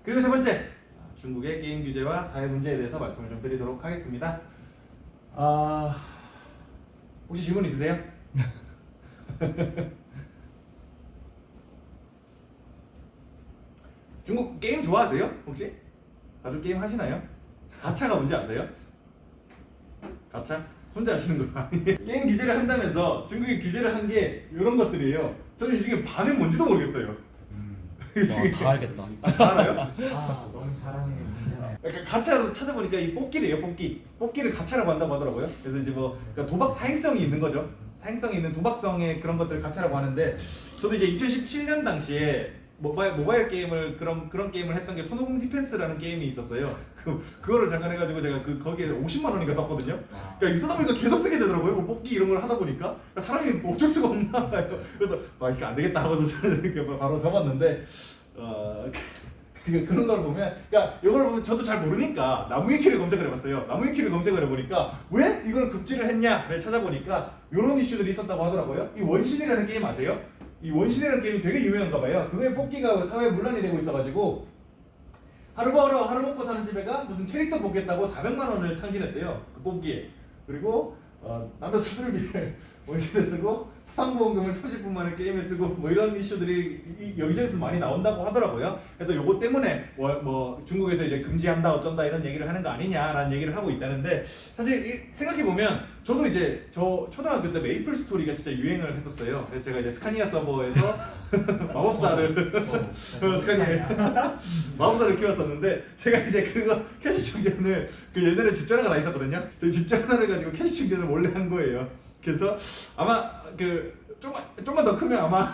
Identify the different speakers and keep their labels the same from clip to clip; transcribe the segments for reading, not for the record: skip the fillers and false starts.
Speaker 1: 그리고 세 번째, 중국의 게임 규제와 사회 문제에 대해서 말씀을 좀 드리도록 하겠습니다. 혹시 질문 있으세요? 중국 게임 좋아하세요? 혹시? 다들 게임 하시나요? 가차가 뭔지 아세요? 가차? 혼자 하시는 거 아니에요? 게임 규제를 한다면서 중국이 규제를 한 게 이런 것들이에요. 저는 이 중에 반은 뭔지도 모르겠어요.
Speaker 2: 다 알겠다.
Speaker 1: 다 알아요?
Speaker 3: 너무 사랑의 문제네.
Speaker 1: 그러니까 가차도 찾아보니까 이 뽑기래요, 뽑기. 뽑기를 가차라고 한다고 하더라고요. 그래서 이제 뭐 그러니까 도박 사행성이 있는 거죠. 사행성이 있는 도박성의 그런 것들을 가차라고 하는데, 저도 이제 2017년 당시에 모바일 게임을 그런 게임을 했던 게 손오공 디펜스라는 게임이 있었어요. 그거를 잠깐 해가지고 제가 거기에 50만 원인가 썼거든요. 그러니까 있어다 보니까 계속 쓰게 되더라고요. 뭐 뽑기 이런 걸 하다 보니까 그러니까 사람이 어쩔 수가 없나. 그래서 이게 안 되겠다 하고서 저는 바로 접었는데, 그런 걸 보면, 그러니까 이걸 보면 저도 잘 모르니까 나무위키를 검색을 해봤어요. 나무위키를 검색을 해보니까 왜 이걸 급제를 했냐를 찾아보니까 이런 이슈들이 있었다고 하더라고요. 이 원신이라는 게임 아세요? 이 원신이라는 게임이 되게 유명한가 봐요. 그거에 뽑기가 사회에 문란이 되고 있어가지고 하루 벌어 하루 먹고 사는 집애가 무슨 캐릭터 뽑겠다고 400만 원을 탕진했대요. 그 뽑기에. 그리고 남자 수술비를 원신에 쓰고 사망보험금을 30분 만에 게임에 쓰고 뭐 이런 이슈들이 여기저기서 많이 나온다고 하더라고요. 그래서 요거 때문에 뭐 중국에서 이제 금지한다 어쩐다 이런 얘기를 하는 거 아니냐라는 얘기를 하고 있다는데, 사실 생각해 보면 저도 이제 저 초등학교 때 메이플 스토리가 진짜 유행을 했었어요. 그래서 제가 이제 스카니아 서버에서 마법사를 마법사를 키웠었는데, 제가 이제 그거 캐시 충전을 옛날에 집 전화가 다 있었거든요. 저희 집 전화를 가지고 캐시 충전을 몰래 한 거예요. 그래서 아마 좀만 더 크면 아마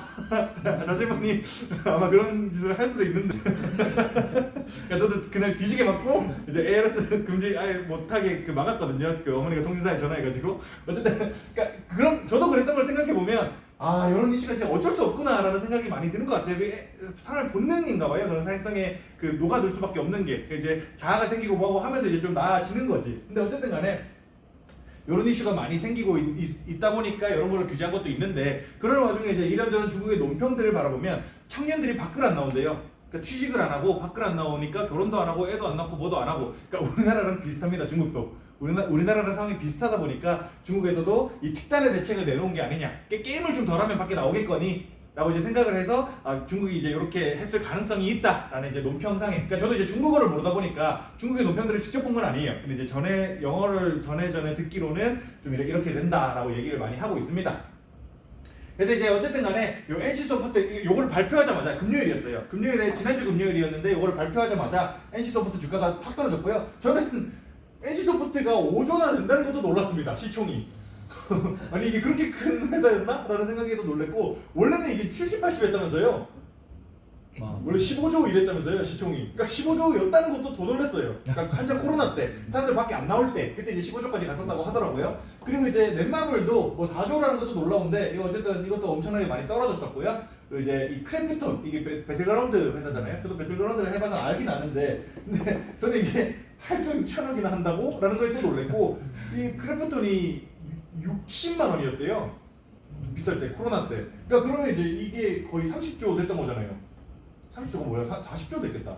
Speaker 1: 자제분이 아마 그런 짓을 할 수도 있는데 그러니까 저도 그날 뒤지게 맞고 이제 ARS 금지 아예 못하게 막았거든요. 어머니가 통신사에 전화해가지고. 어쨌든 그러니까 저도 그랬던 걸 생각해 보면 이런 이슈가 진짜 어쩔 수 없구나라는 생각이 많이 드는 것 같아요. 사람의 본능인가 봐요. 그런 사회성에 녹아들 수밖에 없는 게 이제 자아가 생기고 뭐하고 하면서 이제 좀 나아지는 거지. 근데 어쨌든 간에 이런 이슈가 많이 생기고 있다 보니까 이런 거를 규제한 것도 있는데, 그런 와중에 이제 이런저런 중국의 논평들을 바라보면 청년들이 밖을 안 나온대요. 그러니까 취직을 안 하고 밖을 안 나오니까 결혼도 안 하고 애도 안 낳고 뭐도 안 하고. 그러니까 우리나라랑 비슷합니다. 중국도. 우리나라랑 상황이 비슷하다 보니까 중국에서도 이 특단의 대책을 내놓은 게 아니냐. 게임을 좀 덜하면 밖에 나오겠거니 라고 이제 생각을 해서 중국이 이제 이렇게 했을 가능성이 있다라는 이제 논평상에, 그러니까 저도 이제 중국어를 모르다 보니까 중국의 논평들을 직접 본 건 아니에요. 근데 이제 영어를 전에 듣기로는 좀 이렇게 된다라고 얘기를 많이 하고 있습니다. 그래서 이제 어쨌든 간에 요 NC소프트 요걸 발표하자마자 금요일이었어요. 지난주 금요일이었는데 요걸 발표하자마자 NC소프트 주가가 확 떨어졌고요. 저는 NC소프트가 5조나 된다는 것도 놀랐습니다. 시총이. 아니 이게 그렇게 큰 회사였나? 라는 생각에도 놀랬고, 원래는 이게 70, 80 했다면서요. 원래 15조 이랬다면서요, 시총이. 그러니까 15조였다는 것도 더 놀랐어요. 그러니까 한참 코로나 때 사람들 밖에 안 나올 때 그때 이제 15조까지 갔었다고 하더라고요. 그리고 이제 넷마블도 뭐 4조라는 것도 놀라운데 어쨌든 이것도 엄청나게 많이 떨어졌었고요. 그리고 이제 이 크래프톤, 이게 배틀그라운드 회사잖아요. 저도 배틀그라운드를 해봐서 알긴 아는데, 근데 저는 이게 8조 6천억이나 한다고? 라는 거에 또 놀랬고, 이 크래프톤이 60만 원이었대요. 비쌀 때, 코로나 때. 그러니까 그러면 이제 이게 거의 30조 됐던 거잖아요. 30조가 뭐야? 40조 됐겠다.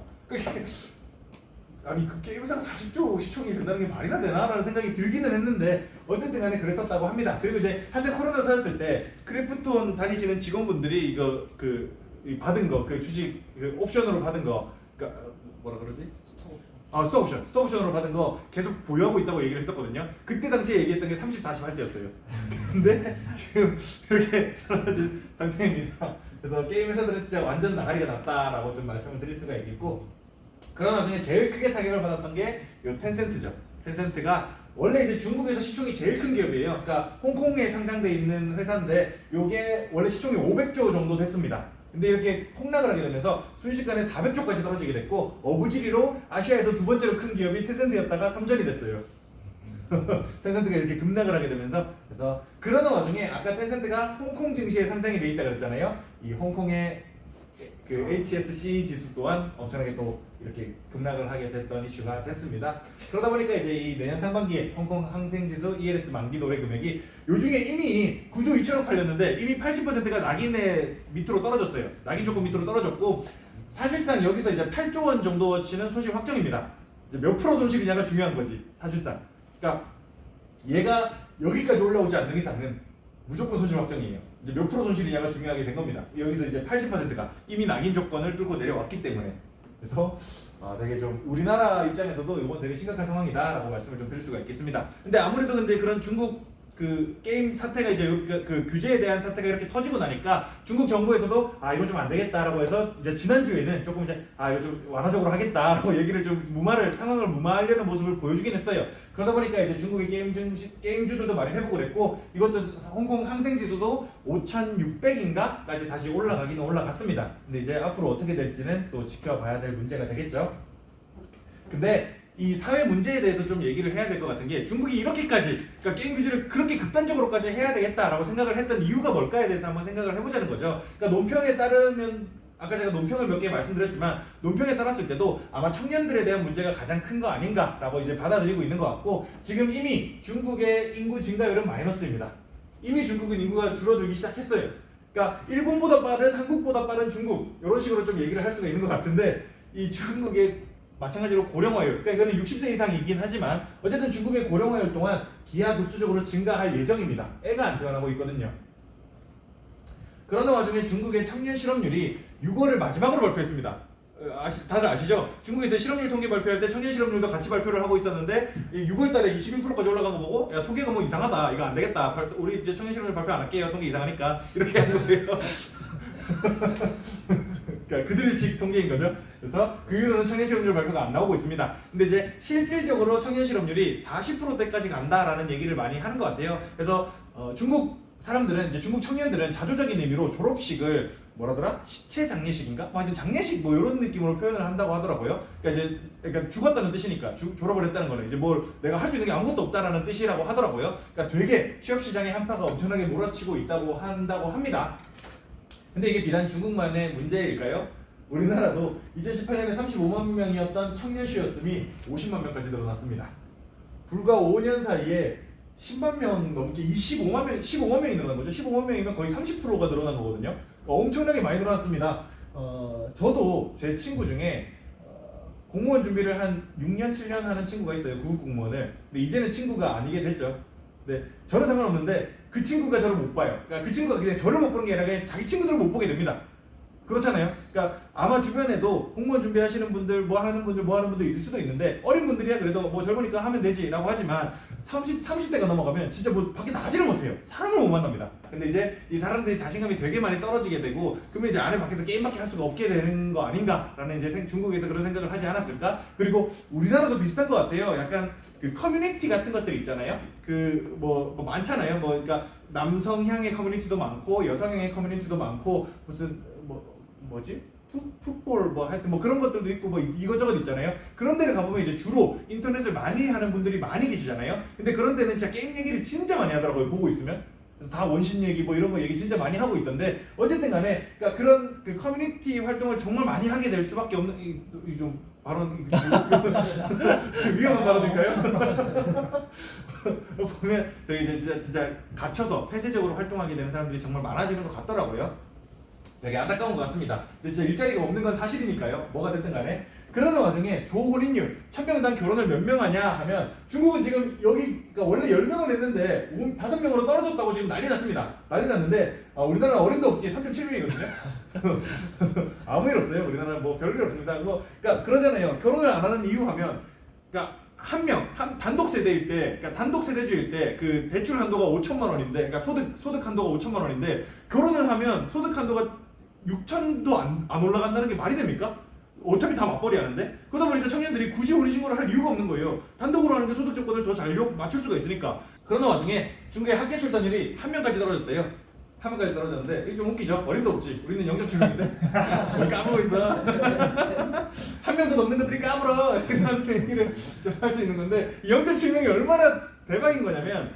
Speaker 1: 아니 그 게임회사가 40조 시총이 된다는 게 말이나 되나? 라는 생각이 들기는 했는데 어쨌든 간에 그랬었다고 합니다. 그리고 이제 한참 코로나 터졌을 때 크래프톤 다니시는 직원분들이 이거 받은 거, 주식 옵션으로 받은 거, 그러니까 뭐라 그러지? 스톡옵션으로 받은 거 계속 보유하고 있다고 얘기를 했었거든요. 그때 당시에 얘기했던 게 30, 40 할 때였어요. 근데 지금 이렇게 떨어진 상태입니다. 그래서 게임 회사들은 진짜 완전 나가리가 났다라고 좀 말씀을 드릴 수가 있겠고, 그런 와중에 제일 크게 타격을 받았던 게 요 텐센트죠. 텐센트가 원래 이제 중국에서 시총이 제일 큰 기업이에요. 그러니까 홍콩에 상장돼 있는 회사인데 요게 원래 시총이 500조 정도 됐습니다. 근데 이렇게 폭락을 하게 되면서 순식간에 400조까지 떨어지게 됐고, 어부지리로 아시아에서 두 번째로 큰 기업이 텐센트였다가 3전이 됐어요. 텐센트가 이렇게 급락을 하게 되면서, 그래서 그러는 와중에 아까 텐센트가 홍콩 증시에 상장이 돼 있다 그랬잖아요. 이 홍콩의 HSC 지수 또한 엄청나게 또 이렇게 급락을 하게 됐던 이슈가 됐습니다. 그러다 보니까 이제 이 내년 상반기에 홍콩 항생지수 ELS 만기 도래 금액이 요중에 이미 9조 2천억 팔렸는데 이미 80%가 낙인의 밑으로 떨어졌어요. 낙인 조금 밑으로 떨어졌고, 사실상 여기서 이제 8조 원 정도치는 손실 확정입니다. 이제 몇 프로 손실이냐가 중요한 거지 사실상. 그러니까 얘가 여기까지 올라오지 않는 이상은 무조건 손실 확정이에요. 이제 몇 프로 손실이냐가 중요하게 된 겁니다. 여기서 이제 80%가 이미 낙인 조건을 뚫고 내려왔기 때문에. 그래서 되게 좀 우리나라 입장에서도 이건 되게 심각한 상황이다라고 말씀을 좀 드릴 수가 있겠습니다. 근데 아무래도 근데 그런 중국 그 게임 사태가 이제 그 규제에 대한 사태가 이렇게 터지고 나니까 중국 정부에서도 이건 좀 안 되겠다라고 해서 이제 지난주에는 조금 이제 이거 좀 완화적으로 하겠다라고 얘기를 좀 상황을 무마하려는 모습을 보여주긴 했어요. 그러다 보니까 이제 중국의 게임주들도 많이 회복을 했고 이것도 홍콩 항생 지수도 5,600인가까지 다시 올라가기는 올라갔습니다. 근데 이제 앞으로 어떻게 될지는 또 지켜봐야 될 문제가 되겠죠. 근데 이 사회 문제에 대해서 좀 얘기를 해야 될 것 같은 게 중국이 이렇게까지 그러니까 게임 규제를 그렇게 극단적으로까지 해야 되겠다라고 생각을 했던 이유가 뭘까에 대해서 한번 생각을 해보자는 거죠. 그러니까 논평에 따르면 아까 제가 논평을 몇 개 말씀드렸지만 논평에 따랐을 때도 아마 청년들에 대한 문제가 가장 큰 거 아닌가라고 이제 받아들이고 있는 것 같고 지금 이미 중국의 인구 증가율은 마이너스입니다. 이미 중국은 인구가 줄어들기 시작했어요. 그러니까 일본보다 빠른 한국보다 빠른 중국 이런 식으로 좀 얘기를 할 수가 있는 것 같은데 이 중국의 마찬가지로 고령화율, 그러니까 이거는 60세 이상이긴 하지만 어쨌든 중국의 고령화율 동안 기하급수적으로 증가할 예정입니다. 애가 안 태어나고 있거든요. 그러는 와중에 중국의 청년 실업률이 6월을 마지막으로 발표했습니다. 다들 아시죠? 중국에서 실업률 통계 발표할 때 청년 실업률도 같이 발표를 하고 있었는데 6월 달에 21%까지 올라간 거 보고 야 통계가 뭐 이상하다, 이거 안 되겠다, 우리 이제 청년 실업률 발표 안 할게요, 통계 이상하니까 이렇게 한 거예요. 그러니까 그들식 통계인 거죠. 그래서 그 이후로는 청년 실업률 발표가 안 나오고 있습니다. 근데 이제 실질적으로 청년 실업률이 40%대까지 간다라는 얘기를 많이 하는 것 같아요. 그래서 중국 사람들은 이제 중국 청년들은 자조적인 의미로 졸업식을 뭐라더라? 시체 장례식인가? 하여튼 장례식 뭐 이런 느낌으로 표현을 한다고 하더라고요. 그러니까 죽었다는 뜻이니까 졸업을 했다는 거는 이제 뭘 내가 할 수 있는 게 아무것도 없다라는 뜻이라고 하더라고요. 그러니까 되게 취업 시장의 한파가 엄청나게 몰아치고 있다고 한다고 합니다. 근데 이게 비단 중국만의 문제일까요? 우리나라도 2018년에 35만 명이었던 청년 쉬었음이 50만 명까지 늘어났습니다. 불과 5년 사이에 10만 명 넘게 15만 명이 늘어난 거죠. 15만 명이면 거의 30%가 늘어난 거거든요. 엄청나게 많이 늘어났습니다. 저도 제 친구 중에 공무원 준비를 한 6년, 7년 하는 친구가 있어요. 구급 공무원을. 근데 이제는 친구가 아니게 됐죠. 네, 저는 상관없는데 그 친구가 저를 못 봐요. 그러니까 그 친구가 그냥 저를 못 보는 게 아니라 그냥 자기 친구들을 못 보게 됩니다. 그렇잖아요. 그러니까 아마 주변에도 공무원 준비하시는 분들, 뭐 하는 분들 있을 수도 있는데 어린 분들이야 그래도 뭐 젊으니까 하면 되지라고 하지만 30대가 넘어가면 진짜 뭐 밖에 나가지를 못해요. 사람을 못 만납니다. 근데 이제 이 사람들이 자신감이 되게 많이 떨어지게 되고 그러면 이제 안에 밖에서 게임밖에 할 수가 없게 되는 거 아닌가라는 이제 중국에서 그런 생각을 하지 않았을까? 그리고 우리나라도 비슷한 것 같아요. 약간 그 커뮤니티 같은 것들 있잖아요. 그 뭐 많잖아요. 뭐 그러니까 남성향의 커뮤니티도 많고 여성향의 커뮤니티도 많고 무슨 뭐지? 풋볼 뭐 하여튼 뭐 그런 것들도 있고 뭐 이것저것 있잖아요. 그런 데를 가보면 이제 주로 인터넷을 많이 하는 분들이 많이 계시잖아요. 근데 그런 데는 진짜 게임 얘기를 진짜 많이 하더라고요. 보고 있으면. 그래서 다 원신 얘기 뭐 이런 거 얘기 진짜 많이 하고 있던데 어쨌든 간에 그러니까 그런 그 커뮤니티 활동을 정말 많이 하게 될 수밖에 없는 좀 발언 위험한 발언일까요? 보면 되게 진짜 갇혀서 폐쇄적으로 활동하게 되는 사람들이 정말 많아지는 것 같더라고요. 되게 안타까운 것 같습니다. 근데 진짜 일자리가 없는 건 사실이니까요. 뭐가 됐든 간에. 그러는 와중에 조혼인율 1000명당 결혼을 몇 명 하냐 하면 중국은 지금 여기 그러니까 원래 10명을 했는데 5명으로 떨어졌다고 지금 난리 났습니다. 난리 났는데 우리나라는 어림도 없지 3.7명이거든요. 아무 일 없어요. 우리나라는 뭐 별일 없습니다. 그러니까 그러잖아요. 결혼을 안 하는 이유 하면 그러니까 한 단독 세대일 때, 그러니까 단독 세대주일 때 그 대출 한도가 5천만 원인데, 그러니까 소득 한도가 5천만 원인데 결혼을 하면 소득 한도가 6천도 안 올라간다는 게 말이 됩니까? 어차피 다 맞벌이 하는데. 그러다 보니까 청년들이 굳이 혼인신고를 할 이유가 없는 거예요. 단독으로 하는 게 소득 조건을 더 잘 맞출 수가 있으니까. 그러는 와중에 중국의 학계 출산율이 1명까지 떨어졌대요. 1명까지 떨어졌는데 이게 좀 웃기죠? 어림도 없지. 우리는 0.7명인데 뭘 까불고 있어. 1명도 넘는 것들이 까불어. 이런 얘기를 좀 할 수 있는 건데 0.7명이 얼마나 대박인 거냐면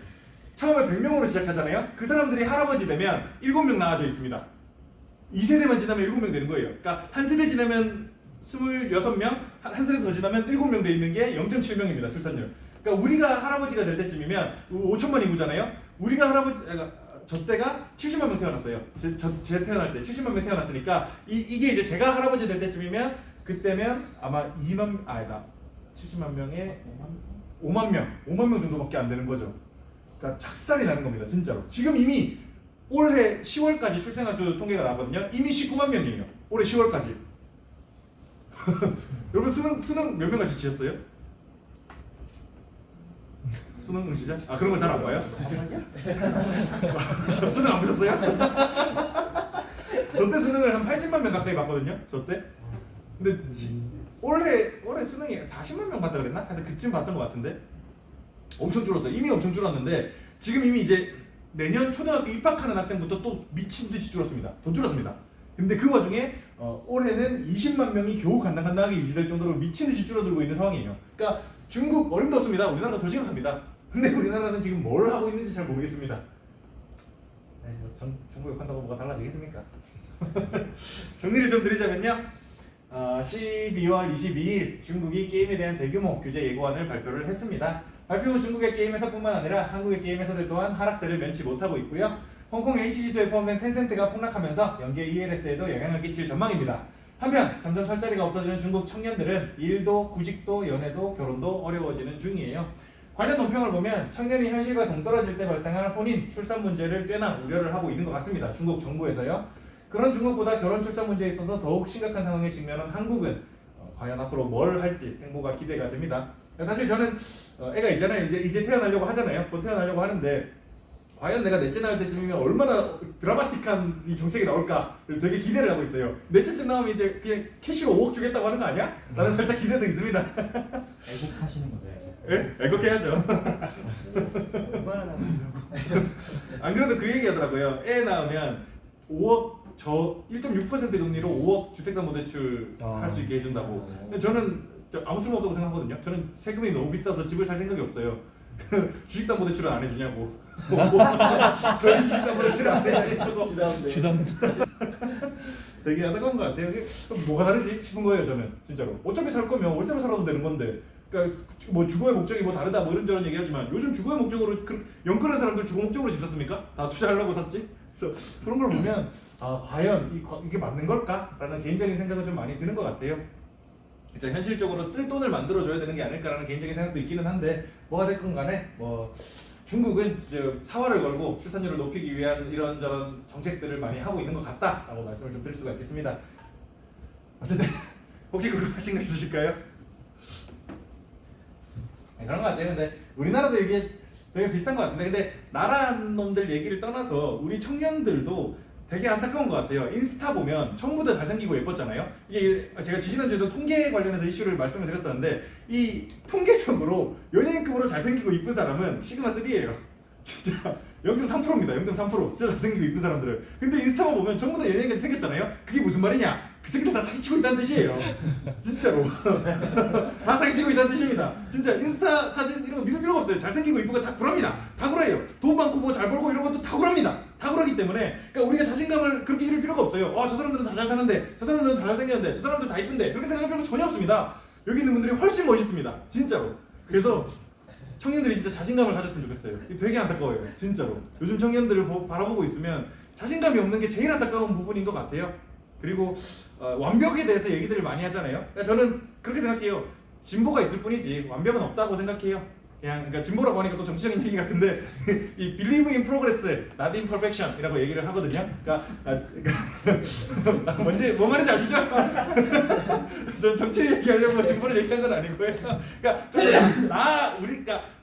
Speaker 1: 처음에 100명으로 시작하잖아요. 그 사람들이 할아버지 되면 7명 나와져 있습니다. 2세대만 지나면 7명 되는 거예요. 그러니까 한 세대 지나면 26명, 한 세대 더 지나면 7명 돼 있는 게 0.7명입니다. 출산율. 그러니까 우리가 할아버지가 될 때쯤이면 5천만 인구잖아요. 우리가 저 때가 70만 명 태어났어요. 제 태어날 때 70만 명 태어났으니까 이게 이제 제가 할아버지 될 때쯤이면 그때면 아마 70만 명에 5만 명 정도밖에 안 되는 거죠. 그러니까 착살이 나는 겁니다, 진짜로. 지금 이미 올해 10월까지 출생아 수 통계가 나왔거든요. 이미 19만 명이에요. 올해 10월까지. 여러분 수능 몇 명까지 치셨어요? 수능 응시자? 아 그런 거 잘 안 봐요? 수능 안 보셨어요? 저 때 수능을 한 80만 명 가까이 봤거든요. 저 때. 근데 올해 수능이 40만 명 봤다 그랬나? 하여튼 그쯤 봤던 것 같은데 엄청 줄었어요. 이미 엄청 줄었는데 지금 이미 이제 내년 초등학교 입학하는 학생부터 또 미친 듯이 줄었습니다. 더 줄었습니다. 근데 그 와중에 올해는 20만 명이 겨우 간당간당하게 유지될 정도로 미친 듯이 줄어들고 있는 상황이에요. 그러니까 중국 어림도 없습니다. 우리나라가 더 심각합니다. 근데 우리나라는 지금 뭘 하고 있는지 잘 모르겠습니다. 정부 욕한다고 뭐가 달라지겠습니까? 정리를 좀 드리자면요. 12월 22일 중국이 게임에 대한 대규모 규제 예고안을 발표를 했습니다. 발표 후 중국의 게임 회사뿐만 아니라 한국의 게임 회사들 또한 하락세를 면치 못하고 있고요. 홍콩 H지수에 포함된 텐센트가 폭락하면서 연계 ELS에도 영향을 끼칠 전망입니다. 한편 점점 설 자리가 없어지는 중국 청년들은 일도, 구직도, 연애도, 결혼도 어려워지는 중이에요. 관련 논평을 보면 청년이 현실과 동떨어질 때 발생할 혼인, 출산 문제를 꽤나 우려를 하고 있는 것 같습니다. 중국 정부에서요. 그런 중국보다 결혼 출산 문제에 있어서 더욱 심각한 상황에 직면한 한국은 과연 앞으로 뭘 할지 행보가 기대가 됩니다. 사실 저는 애가 있잖아요. 이제 태어나려고 하잖아요. 곧 태어나려고 하는데 과연 내가 넷째 나올 때쯤이면 얼마나 드라마틱한 이 정책이 나올까를 되게 기대를 하고 있어요. 넷째쯤 나오면 이제 그냥 캐시로 5억 주겠다고 하는 거 아니야? 라는 살짝 기대도 있습니다.
Speaker 3: 애국하시는 거죠, 애국.
Speaker 1: 예? 애국해야죠.
Speaker 4: 얼마나 나오려고?
Speaker 1: 안 그래도 그 얘기 하더라고요. 애 낳으면 5억 1.6% 금리로 5억 주택담보대출 할 수 있게 해준다고. 근데 저는 아무 쓸모없다고 생각하거든요. 저는 세금이 너무 비싸서 집을 살 생각이 없어요. 주식담보대출은 안 해주냐고. 저희 주식담보대출은 안 해주냐고.
Speaker 2: 주담.
Speaker 1: 되게 안타까운 것 같아요. 뭐가 다르지 싶은 거예요, 저는 진짜로. 어차피 살 거면 월세로 살아도 되는 건데. 그러니까 뭐 주거의 목적이 뭐 다르다 뭐 이런저런 얘기하지만 요즘 주거의 목적으로 영끌한 사람들 주거 목적으로 집 샀습니까? 다 투자하려고 샀지? 그래서 그런 걸 보면 과연 이게 맞는 걸까?라는 개인적인 생각은 좀 많이 드는 것 같아요. 진짜 현실적으로 쓸 돈을 만들어줘야 되는 게 아닐까라는 개인적인 생각도 있기는 한데 뭐가 됐건 간에 뭐 중국은 이제 사활을 걸고 출산율을 높이기 위한 이런저런 정책들을 많이 하고 있는 것 같다라고 말씀을 좀 드릴 수가 있겠습니다. 어쨌든 혹시 궁금하신 거 있으실까요? 네, 그런 것 같아요. 근데 우리나라도 이게 되게 비슷한 것 같은데 근데 나라 놈들 얘기를 떠나서 우리 청년들도 되게 안타까운 것 같아요. 인스타 보면 전부 다 잘생기고 예뻤잖아요. 이게 제가 지난주에도 통계 관련해서 이슈를 말씀을 드렸었는데 이 통계적으로 연예인급으로 잘생기고 이쁜 사람은 시그마 3예요. 진짜 0.3%입니다. 0.3%. 진짜 잘생기고 이쁜 사람들은. 근데 인스타만 보면 전부 다 연예인같이 생겼잖아요. 그게 무슨 말이냐? 그 새끼들 다 사기치고 있다는 뜻이에요. 진짜로. 다 사기치고 있다는 뜻입니다. 진짜 인스타 사진 이런 거 믿을 필요가 없어요. 잘생기고 이쁘고 다 구랍니다. 다 구라예요. 돈 많고 뭐 잘 벌고 이런 것도 다 구랍니다. 다 구라기 때문에 그러니까 우리가 자신감을 그렇게 잃을 필요가 없어요. 저 사람들은 다 잘 사는데 저 사람들은 다 잘생겼는데 저 사람들 다 이쁜데 그렇게 생각할 필요가 전혀 없습니다. 여기 있는 분들이 훨씬 멋있습니다. 진짜로. 그래서 청년들이 진짜 자신감을 가졌으면 좋겠어요. 이게 되게 안타까워요. 진짜로. 요즘 청년들을 바라보고 있으면 자신감이 없는 게 제일 안타까운 부분인 것 같아요. 그리고 완벽에 대해서 얘기들을 많이 하잖아요. 그러니까 저는 그렇게 생각해요. 진보가 있을 뿐이지 완벽은 없다고 생각해요. 그러니까 진보라고 하니까 또 정치적인 얘기 같은데 이 believe in progress, not in perfection이라고 얘기를 하거든요. 그러니까 뭔지 뭐 말인지 아시죠? 저 정치 얘기하려고 진보를 얘기한 건 아니고요. 그러니까 우리가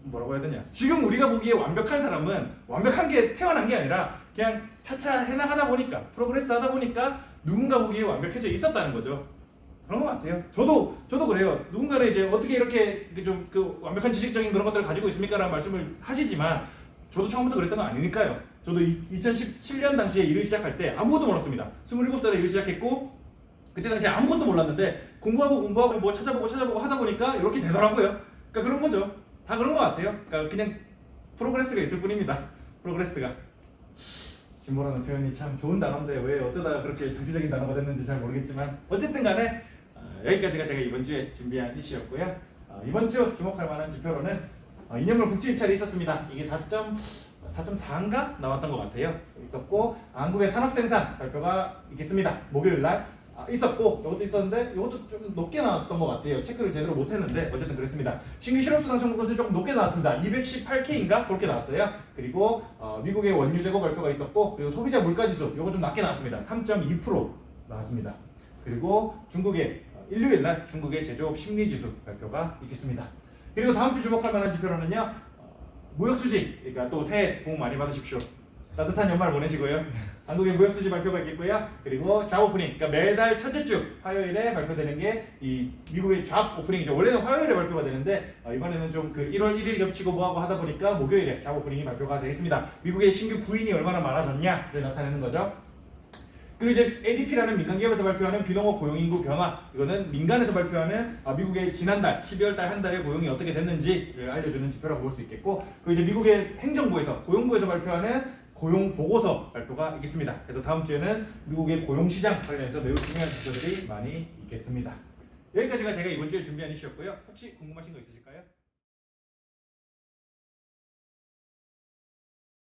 Speaker 1: 뭐라고 해야 되냐? 지금 우리가 보기에 완벽한 사람은 완벽한 게 태어난 게 아니라 그냥 차차 해나가다 보니까 프로그레스 하다 보니까 누군가 보기에 완벽해져 있었다는 거죠. 그런 것 같아요. 저도 그래요. 누군가는 이제 어떻게 이렇게 좀 그 완벽한 지식적인 그런 것들을 가지고 있습니까라는 말씀을 하시지만 저도 처음부터 그랬던 건 아니니까요. 저도 2017년 당시에 일을 시작할 때 아무것도 몰랐습니다. 27살에 일을 시작했고 그때 당시에 아무것도 몰랐는데 공부하고 뭐 찾아보고 하다 보니까 이렇게 되더라고요. 그러니까 그런 거죠. 다 그런 것 같아요. 그러니까 그냥 프로그레스가 있을 뿐입니다. 프로그레스가. 진보라는 표현이 참 좋은 단어인데 왜 어쩌다 그렇게 정치적인 단어가 됐는지 잘 모르겠지만 어쨌든 간에 여기까지가 제가 이번 주에 준비한 이슈였고요. 이번 주 주목할 만한 지표로는 이념물 국제 입찰이 있었습니다. 이게 4.4 4.4인가 나왔던 것 같아요. 있었고 한국의 산업생산 발표가 있겠습니다. 목요일 날 있었고 이것도 있었는데 이것도 좀 높게 나왔던 것 같아요. 체크를 제대로 못했는데 어쨌든 그랬습니다. 신규 실업수당 청구 건수 조금 높게 나왔습니다. 218K인가 그렇게 나왔어요. 그리고 미국의 원유 재고 발표가 있었고 그리고 소비자 물가지수 이거 좀 낮게 나왔습니다. 3.2% 나왔습니다. 그리고 중국의 일요일 날 중국의 제조업 심리지수 발표가 있겠습니다. 그리고 다음 주 주목할 만한 지표로는요 무역수지. 그러니까 또 새해 복 많이 받으십시오. 따뜻한 연말 보내시고요. 한국의 무역수지 발표가 있겠고요. 그리고 잡 오프닝, 그러니까 매달 첫째 주 화요일에 발표되는 게 이 미국의 잡 오프닝이죠. 원래는 화요일에 발표가 되는데 이번에는 좀 그 1월 1일 겹치고 뭐하고 하다 보니까 목요일에 잡 오프닝이 발표가 되겠습니다. 미국의 신규 구인이 얼마나 많아졌냐를 나타내는 거죠. 그리고 이제 ADP라는 민간기업에서 발표하는 비농업 고용인구 변화, 이거는 민간에서 발표하는 미국의 지난달 12월 달 한 달의 고용이 어떻게 됐는지를 알려주는 지표라고 볼 수 있겠고, 그리고 이제 미국의 행정부에서 고용부에서 발표하는 고용 보고서 발표가 있겠습니다. 그래서 다음 주에는 미국의 고용 시장 관련해서 매우 중요한 지표들이 많이 있겠습니다. 여기까지가 제가 이번 주에 준비한 이슈였고요. 혹시 궁금하신 거 있으실까요?